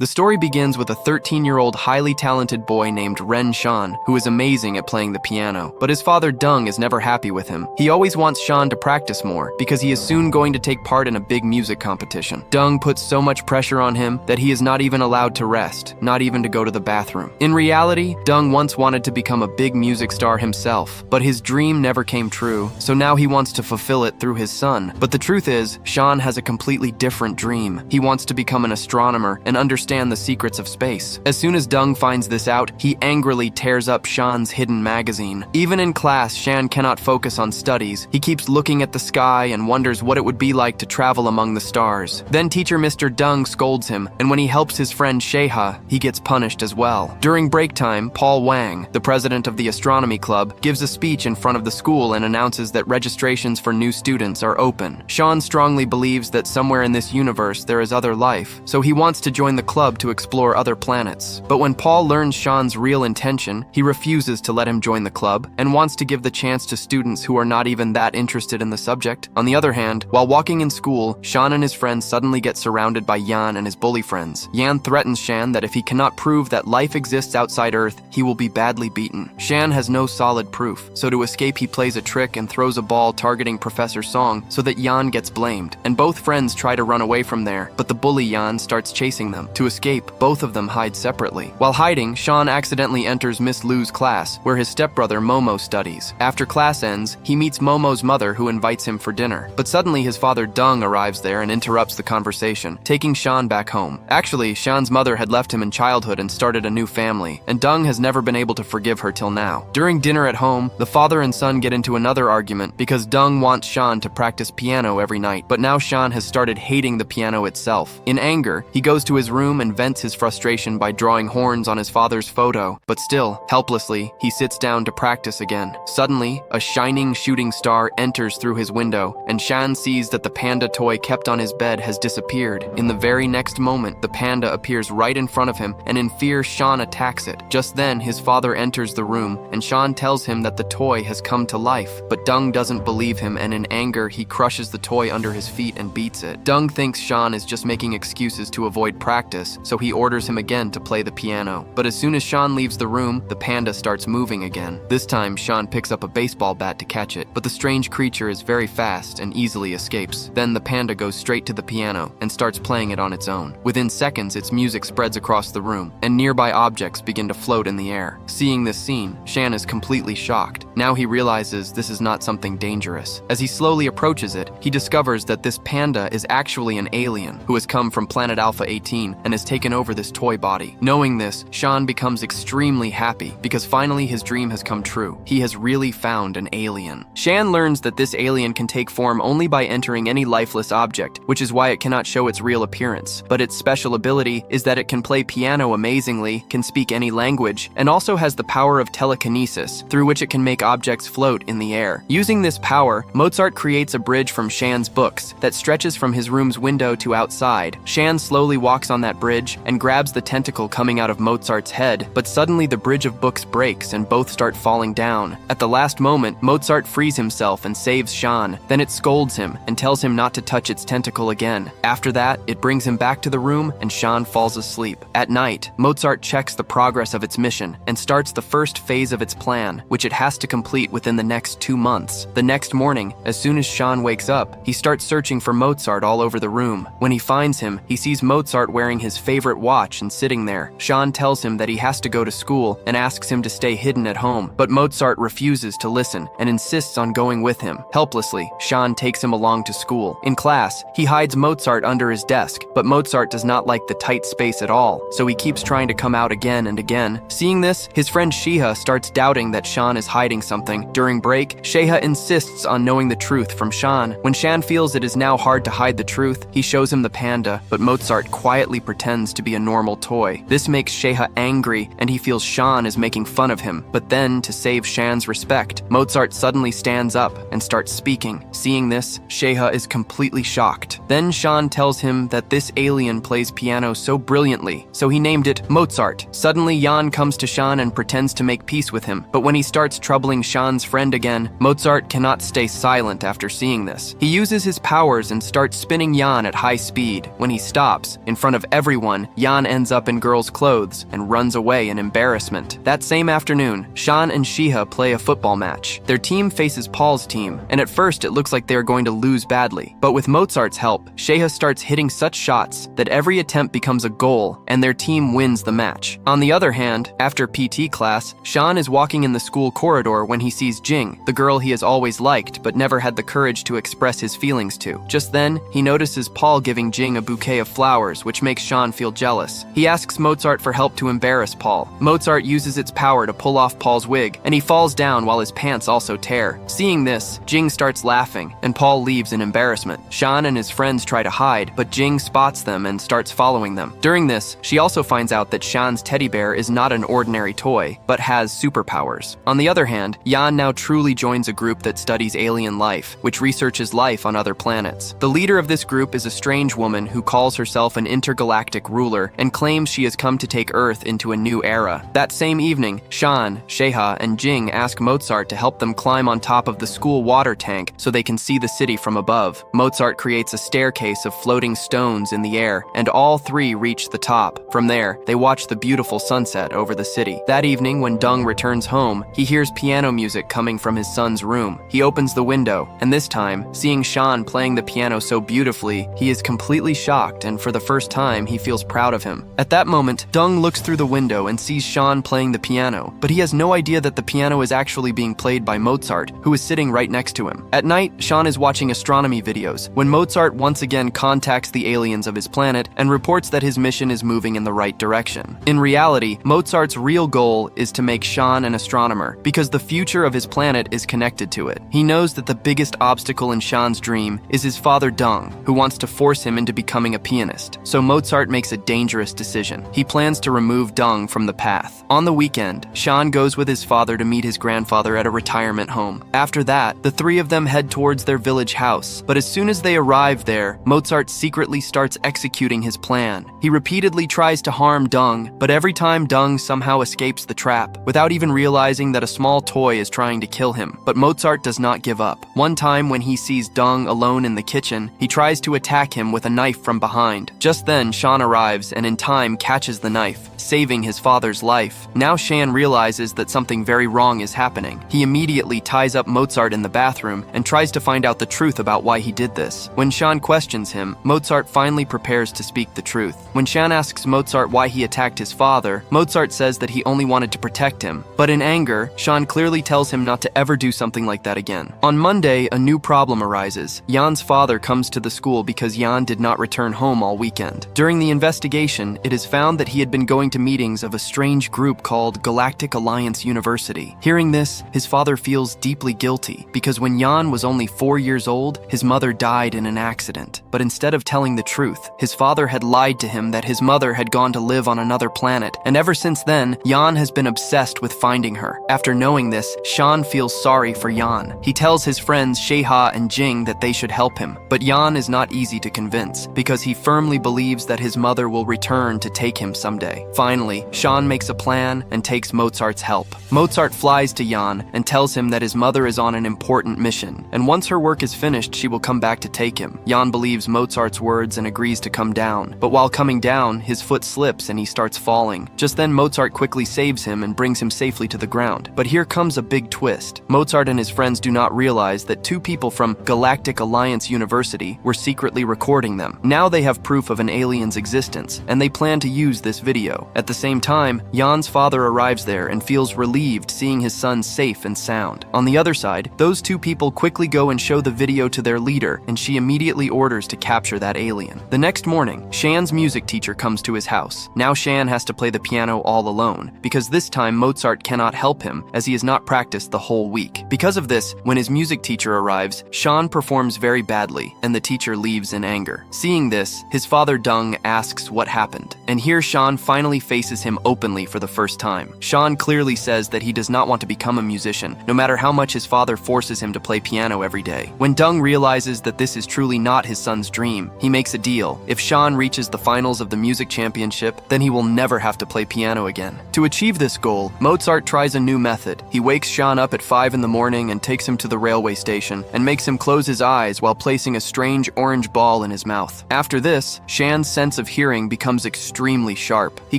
The story begins with a 13-year-old highly talented boy named Shawn, who is amazing at playing the piano. But his father Dung is never happy with him. He always wants Shawn to practice more, because he is soon going to take part in a big music competition. Dung puts so much pressure on him that he is not even allowed to rest, not even to go to the bathroom. In reality, Dung once wanted to become a big music star himself, but his dream never came true, so now he wants to fulfill it through his son. But the truth is, Shawn has a completely different dream. He wants to become an astronomer and understand the secrets of space. As soon as Dung finds this out, he angrily tears up Shawn's hidden magazine. Even in class, Shawn cannot focus on studies. He keeps looking at the sky and wonders what it would be like to travel among the stars. Then teacher Mr. Dung scolds him, and when he helps his friend Sheha, he gets punished as well. During break time, Paul Wang, the president of the astronomy club, gives a speech in front of the school and announces that registrations for new students are open. Shawn strongly believes that somewhere in this universe there is other life, so he wants to join the club to explore other planets. But when Paul learns Shawn's real intention, he refuses to let him join the club and wants to give the chance to students who are not even that interested in the subject. On the other hand, while walking in school, Shawn and his friends suddenly get surrounded by Yan and his bully friends. Yan threatens Shawn that if he cannot prove that life exists outside Earth, he will be badly beaten. Shawn has no solid proof, so to escape he plays a trick and throws a ball targeting Professor Song so that Yan gets blamed, and both friends try to run away from there, but the bully Yan starts chasing them. To escape, both of them hide separately. While hiding, Shawn accidentally enters Miss Lu's class, where his stepbrother Momo studies. After class ends, he meets Momo's mother, who invites him for dinner. But suddenly his father Dung arrives there and interrupts the conversation, taking Shawn back home. Actually, Shawn's mother had left him in childhood and started a new family, and Dung has never been able to forgive her till now. During dinner at home, the father and son get into another argument because Dung wants Shawn to practice piano every night, but now Shawn has started hating the piano itself. In anger, he goes to his room and vents his frustration by drawing horns on his father's photo, but still, helplessly, he sits down to practice again. Suddenly, a shining shooting star enters through his window, and Shawn sees that the panda toy kept on his bed has disappeared. In the very next moment, the panda appears right in front of him, and in fear, Shawn attacks it. Just then, his father enters the room, and Shawn tells him that the toy has come to life, but Dung doesn't believe him, and in anger, he crushes the toy under his feet and beats it. Dung thinks Shawn is just making excuses to avoid practice, so he orders him again to play the piano. But as soon as Shawn leaves the room, the panda starts moving again. This time, Shawn picks up a baseball bat to catch it, but the strange creature is very fast and easily escapes. Then the panda goes straight to the piano and starts playing it on its own. Within seconds, its music spreads across the room, and nearby objects begin to float in the air. Seeing this scene, Shawn is completely shocked. Now he realizes this is not something dangerous. As he slowly approaches it, he discovers that this panda is actually an alien who has come from planet Alpha 18 and has taken over this toy body. Knowing this, Shawn becomes extremely happy because finally his dream has come true. He has really found an alien. Shawn learns that this alien can take form only by entering any lifeless object, which is why it cannot show its real appearance. But its special ability is that it can play piano amazingly, can speak any language, and also has the power of telekinesis, through which it can make objects float in the air. Using this power, Mozart creates a bridge from Shawn's books that stretches from his room's window to outside. Shawn slowly walks on that bridge and grabs the tentacle coming out of Mozart's head, but suddenly the bridge of books breaks and both start falling down. At the last moment, Mozart frees himself and saves Shawn. Then it scolds him and tells him not to touch its tentacle again. After that, it brings him back to the room and Shawn falls asleep. At night, Mozart checks the progress of its mission and starts the first phase of its plan, which it has to complete within the next 2 months. The next morning, as soon as Shawn wakes up, he starts searching for Mozart all over the room. When he finds him, he sees Mozart wearing his favorite watch and sitting there. Shawn tells him that he has to go to school and asks him to stay hidden at home, but Mozart refuses to listen and insists on going with him. Helplessly, Shawn takes him along to school. In class, he hides Mozart under his desk, but Mozart does not like the tight space at all, so he keeps trying to come out again and again. Seeing this, his friend Sheha starts doubting that Shawn is hiding something. During break, Sheha insists on knowing the truth from Shawn. When Shawn feels it is now hard to hide the truth, he shows him the panda, but Mozart quietly pretends to be a normal toy. This makes Sheha angry, and he feels Shawn is making fun of him. But then, to save Shawn's respect, Mozart suddenly stands up and starts speaking. Seeing this, Sheha is completely shocked. Then Shawn tells him that this alien plays piano so brilliantly, so he named it Mozart. Suddenly, Jan comes to Shawn and pretends to make peace with him, but when he starts troubling resembling Shawn's friend again, Mozart cannot stay silent after seeing this. He uses his powers and starts spinning Jan at high speed. When he stops, in front of everyone, Jan ends up in girls' clothes and runs away in embarrassment. That same afternoon, Shawn and Shiha play a football match. Their team faces Paul's team, and at first it looks like they are going to lose badly. But with Mozart's help, Shiha starts hitting such shots that every attempt becomes a goal, and their team wins the match. On the other hand, after PT class, Shawn is walking in the school corridor when he sees Jing, the girl he has always liked but never had the courage to express his feelings to. Just then, he notices Paul giving Jing a bouquet of flowers, which makes Shawn feel jealous. He asks Mozart for help to embarrass Paul. Mozart uses its power to pull off Paul's wig, and he falls down while his pants also tear. Seeing this, Jing starts laughing, and Paul leaves in embarrassment. Shawn and his friends try to hide, but Jing spots them and starts following them. During this, she also finds out that Shawn's teddy bear is not an ordinary toy, but has superpowers. On the other hand, Jan now truly joins a group that studies alien life, which researches life on other planets. The leader of this group is a strange woman who calls herself an intergalactic ruler and claims she has come to take Earth into a new era. That same evening, Shawn, Shiha, and Jing ask Mozart to help them climb on top of the school water tank so they can see the city from above. Mozart creates a staircase of floating stones in the air, and all three reach the top. From there, they watch the beautiful sunset over the city. That evening, when Dung returns home, he hears piano music coming from his son's room. He opens the window, and this time, seeing Shawn playing the piano so beautifully, he is completely shocked, and for the first time, he feels proud of him. At that moment, Dung looks through the window and sees Shawn playing the piano, but he has no idea that the piano is actually being played by Mozart, who is sitting right next to him. At night, Shawn is watching astronomy videos when Mozart once again contacts the aliens of his planet and reports that his mission is moving in the right direction. In reality, Mozart's real goal is to make Shawn an astronomer because the future of his planet is connected to it. He knows that the biggest obstacle in Shawn's dream is his father Dung, who wants to force him into becoming a pianist. So Mozart makes a dangerous decision. He plans to remove Dung from the path. On the weekend, Shawn goes with his father to meet his grandfather at a retirement home. After that, the three of them head towards their village house. But as soon as they arrive there, Mozart secretly starts executing his plan. He repeatedly tries to harm Dung, but every time Dung somehow escapes the trap, without even realizing that a small toy is trying to kill him. But Mozart does not give up. One time when he sees Dung alone in the kitchen, he tries to attack him with a knife from behind. Just then, Shawn arrives and in time catches the knife, saving his father's life. Now Shawn realizes that something very wrong is happening. He immediately ties up Mozart in the bathroom and tries to find out the truth about why he did this. When Shawn questions him, Mozart finally prepares to speak the truth. When Shawn asks Mozart why he attacked his father, Mozart says that he only wanted to protect him. But in anger, Shawn clearly tells him not to ever do something like that again. On Monday, a new problem arises. Jan's father comes to the school because Jan did not return home all weekend. During the investigation, it is found that he had been going to meetings of a strange group called Galactic Alliance University. Hearing this, his father feels deeply guilty because when Jan was only 4 years old, his mother died in an accident. But instead of telling the truth, his father had lied to him that his mother had gone to live on another planet, and ever since then, Jan has been obsessed with finding her. After knowing this, Shawn feels sorry for Jan. He tells his friends Shiha and Jing that they should help him, but Jan is not easy to convince because he firmly believes that his mother will return to take him someday. Finally, Shawn makes a plan and takes Mozart's help. Mozart flies to Jan and tells him that his mother is on an important mission, and once her work is finished, she will come back to take him. Jan believes Mozart's words and agrees to come down, but while coming down, his foot slips and he starts falling. Just then, Mozart quickly saves him and brings him safely to the ground. But here comes a big twist. Mozart and his friends do not realize that two people from Galactic Alliance University were secretly recording them. Now they have proof of an alien's existence, and they plan to use this video. At the same time, Jan's father arrives there and feels relieved seeing his son safe and sound. On the other side, those two people quickly go and show the video to their leader, and she immediately orders to capture that alien. The next morning, Shawn's music teacher comes to his house. Now Shawn has to play the piano all alone, because this time Mozart cannot help him as he has not practiced the whole week. Because of this, when his music teacher arrives, Shawn performs very badly, and the teacher leaves in anger. Seeing this, his father Dung asks what happened, and here Shawn finally faces him openly for the first time. Shawn clearly says that he does not want to become a musician, no matter how much his father forces him to play piano every day. When Dung realizes that this is truly not his son's dream, he makes a deal. If Shawn reaches the finals of the music championship, then he will never have to play piano again. To achieve this goal, Mozart tries a new method. He He wakes Shawn up at 5 in the morning and takes him to the railway station and makes him close his eyes while placing a strange orange ball in his mouth. After this, Shawn's sense of hearing becomes extremely sharp. He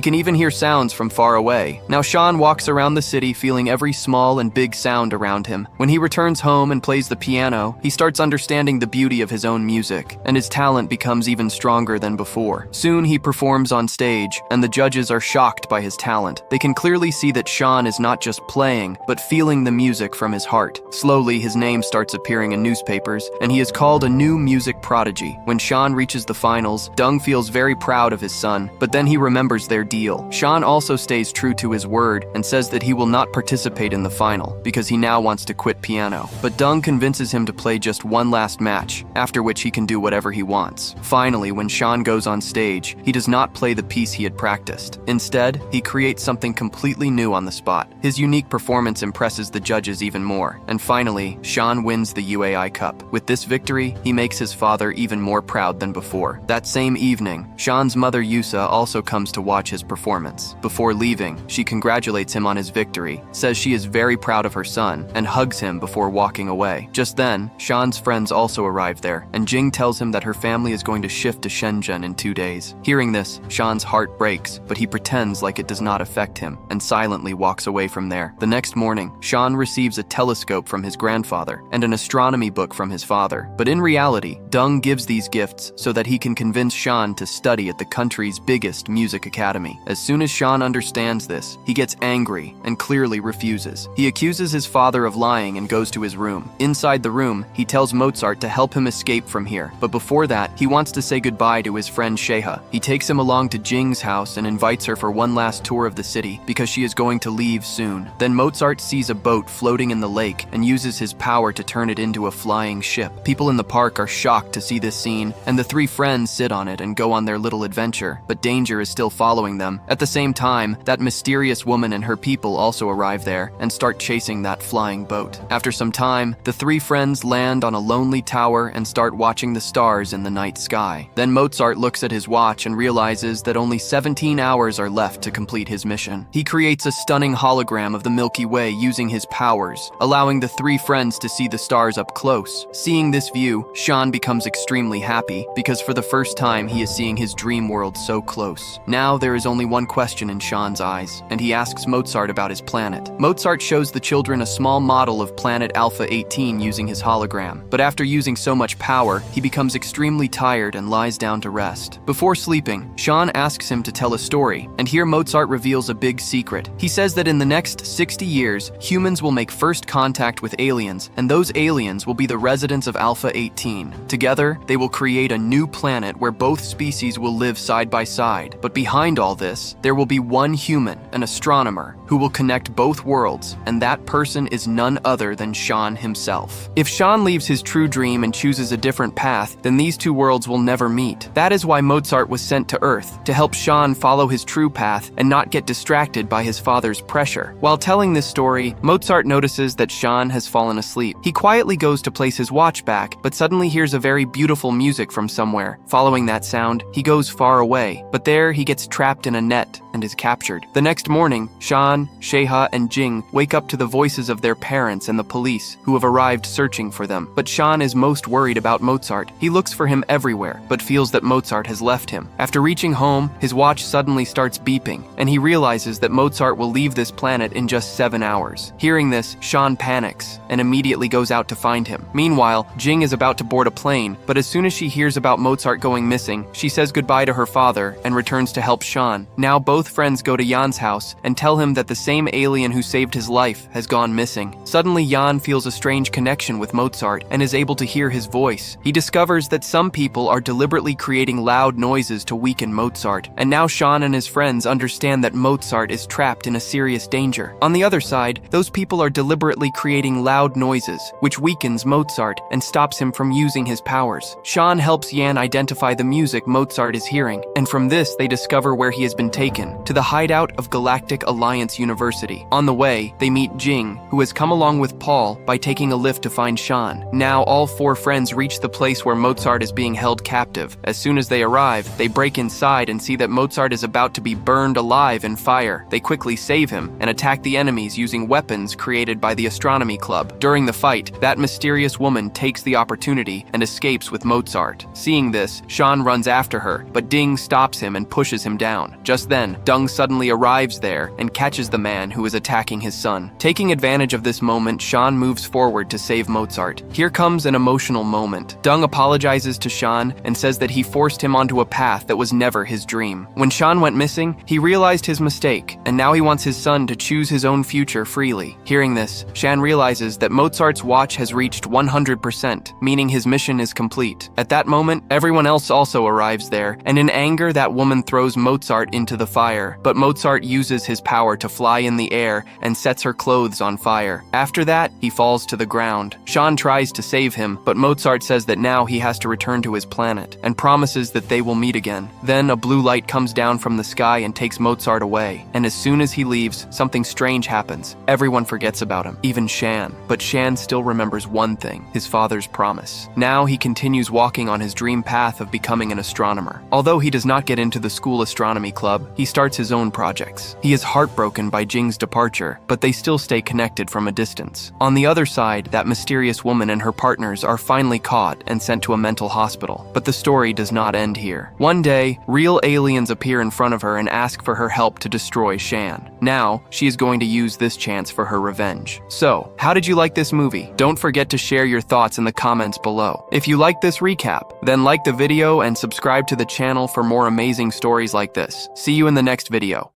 can even hear sounds from far away. Now Shawn walks around the city feeling every small and big sound around him. When he returns home and plays the piano, he starts understanding the beauty of his own music, and his talent becomes even stronger than before. Soon he performs on stage, and the judges are shocked by his talent. They can clearly see that Shawn is not just playing, but feeling the music from his heart. Slowly, his name starts appearing in newspapers, and he is called a new music prodigy. When Shawn reaches the finals, Dung feels very proud of his son, but then he remembers their deal. Shawn also stays true to his word and says that he will not participate in the final because he now wants to quit piano. But Dung convinces him to play just one last match, after which he can do whatever he wants. Finally, when Shawn goes on stage, he does not play the piece he had practiced. Instead, he creates something completely new on the spot. His unique performance impresses the judges even more, and finally, Shawn wins the UAI Cup. With this victory, he makes his father even more proud than before. That same evening, Shawn's mother Yusa also comes to watch his performance. Before leaving, she congratulates him on his victory, says she is very proud of her son, and hugs him before walking away. Just then, Shawn's friends also arrive there, and Jing tells him that her family is going to shift to Shenzhen in 2 days. Hearing this, Shawn's heart breaks, but he pretends like it does not affect him, and silently walks away from there. The next morning, Shawn receives a telescope from his grandfather, and an astronomy book from his father. But in reality, Dung gives these gifts so that he can convince Shawn to study at the country's biggest music academy. As soon as Shawn understands this, he gets angry and clearly refuses. He accuses his father of lying and goes to his room. Inside the room, he tells Mozart to help him escape from here, but before that, he wants to say goodbye to his friend Sheha. He takes him along to Jing's house and invites her for one last tour of the city because she is going to leave soon. Then Mozart sees a boat floating in the lake and uses his power to turn it into a flying ship. People in the park are shocked to see this scene, and the three friends sit on it and go on their little adventure, but danger is still following them. At the same time, that mysterious woman and her people also arrive there and start chasing that flying boat. After some time, the three friends land on a lonely tower and start watching the stars in the night sky. Then Mozart looks at his watch and realizes that only 17 hours are left to complete his mission. He creates a stunning hologram of the Milky Way using his powers, allowing the three friends to see the stars up close. Seeing this view, Shawn becomes extremely happy because for the first time he is seeing his dream world so close. Now there is only one question in Shawn's eyes, and he asks Mozart about his planet. Mozart shows the children a small model of planet Alpha 18 using his hologram, but after using so much power, he becomes extremely tired and lies down to rest. Before sleeping, Shawn asks him to tell a story, and here Mozart reveals a big secret. He says that in the next 60 years, humans will make first contact with aliens, and those aliens will be the residents of Alpha 18. Together, they will create a new planet where both species will live side by side. But behind all this, there will be one human, an astronomer, who will connect both worlds, and that person is none other than Shawn himself. If Shawn leaves his true dream and chooses a different path, then these two worlds will never meet. That is why Mozart was sent to Earth, to help Shawn follow his true path and not get distracted by his father's pressure. While telling this story, Mozart notices that Shawn has fallen asleep. He quietly goes to place his watch back, but suddenly hears a very beautiful music from somewhere. Following that sound, he goes far away, but there he gets trapped in a net and is captured. The next morning, Shawn, Sheha, and Jing wake up to the voices of their parents and the police, who have arrived searching for them. But Shawn is most worried about Mozart. He looks for him everywhere, but feels that Mozart has left him. After reaching home, his watch suddenly starts beeping, and he realizes that Mozart will leave this planet in just 7 hours. Hearing this, Shawn panics and immediately goes out to find him. Meanwhile, Jing is about to board a plane, but as soon as she hears about Mozart going missing, she says goodbye to her father and returns to help Shawn. Now both friends go to Jan's house and tell him that the same alien who saved his life has gone missing. Suddenly, Jan feels a strange connection with Mozart and is able to hear his voice. He discovers that some people are deliberately creating loud noises to weaken Mozart, and now Shawn and his friends understand that Mozart is trapped in a serious danger. On the other side, those people are deliberately creating loud noises, which weakens Mozart and stops him from using his powers. Shawn helps Jan identify the music Mozart is hearing, and from this they discover where he has been taken, to the hideout of Galactic Alliance University. On the way, they meet Jing, who has come along with Paul by taking a lift to find Shawn. Now all four friends reach the place where Mozart is being held captive. As soon as they arrive, they break inside and see that Mozart is about to be burned alive in fire. They quickly save him and attack the enemies using using weapons created by the astronomy club. During the fight, that mysterious woman takes the opportunity and escapes with Mozart. Seeing this, Shawn runs after her, but Ding stops him and pushes him down. Just then, Dung suddenly arrives there and catches the man who is attacking his son. Taking advantage of this moment, Shawn moves forward to save Mozart. Here comes an emotional moment. Dung apologizes to Shawn and says that he forced him onto a path that was never his dream. When Shawn went missing, he realized his mistake, and now he wants his son to choose his own future freely. Hearing this, Shawn realizes that Mozart's watch has reached 100%, meaning his mission is complete. At that moment, everyone else also arrives there, and in anger, that woman throws Mozart into the fire, but Mozart uses his power to fly in the air and sets her clothes on fire. After that, he falls to the ground. Shawn tries to save him, but Mozart says that now he has to return to his planet, and promises that they will meet again. Then a blue light comes down from the sky and takes Mozart away, and as soon as he leaves, something strange happens. Everyone forgets about him, even Shawn. But Shawn still remembers one thing, his father's promise. Now he continues walking on his dream path of becoming an astronomer. Although he does not get into the school astronomy club, he starts his own projects. He is heartbroken by Jing's departure, but they still stay connected from a distance. On the other side, that mysterious woman and her partners are finally caught and sent to a mental hospital. But the story does not end here. One day, real aliens appear in front of her and ask for her help to destroy Shawn. Now, she is going to use this chance for her revenge. So, how did you like this movie? Don't forget to share your thoughts in the comments below. If you like this recap, then like the video and subscribe to the channel for more amazing stories like this. See you in the next video.